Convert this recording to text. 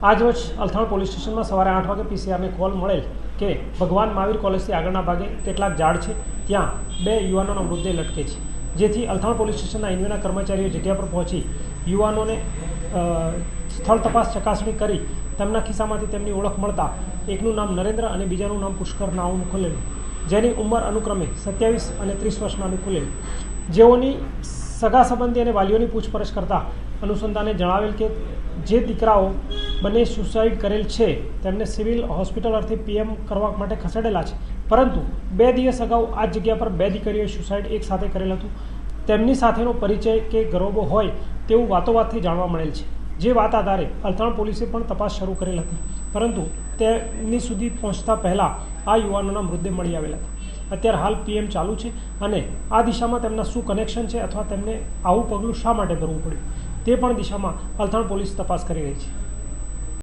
આજરોજ અલથાણ પોલીસ સ્ટેશનમાં સવારે 8 વાગે પીસીઆરને કોલ મળેલ કે ભગવાન મહાવીર કોલેજથી આગળના ભાગે કેટલાક ઝાડ છે, ત્યાં 2 યુવાનોનો મૃતદેહ લટકે છે. જેથી અલથાણ પોલીસ સ્ટેશનના ઇન્વેના કર્મચારીઓ જગ્યા પર પહોંચી યુવાનોને સ્થળ તપાસ ચકાસણી કરી તેમના ખિસ્સામાંથી તેમની ઓળખ મળતા એકનું નામ નરેન્દ્ર અને બીજાનું નામ પુષ્કર નામ ખુલેલું, જેની ઉંમર અનુક્રમે 27 અને 30 વર્ષના ખુલેલું. જેઓની સગા સંબંધી અને વાલીઓની પૂછપરછ કરતા અનુસંધાને જણાવેલ કે જે દીકરાઓ બંને સુસાઇડ કરેલ છે તેમને સિવિલ હોસ્પિટલ અર્થે પીએમ કરવા માટે ખસેડેલા છે, પરંતુ 2 દિવસ અગાઉ આ જગ્યા પર 2 દીકરીઓએ સુસાઇડ એક સાથે કરેલ હતું. તેમની સાથેનો પરિચય કે ગરોબો હોય તેવું વાતોવાતથી જાણવા મળેલ છે. જે વાત આધારે અલથાણ પોલીસે પણ તપાસ શરૂ કરેલ હતી, પરંતુ તેમની સુધી પહોંચતા પહેલાં આ યુવાનોના મૃતદેહ મળી આવેલા હતા. અત્યારે હાલ પીએમ ચાલુ છે અને આ દિશામાં તેમના શું કનેક્શન છે અથવા તેમને આવું પગલું શા માટે ભરવું પડ્યું તે પણ દિશામાં અલથાણ પોલીસ તપાસ કરી રહી છે.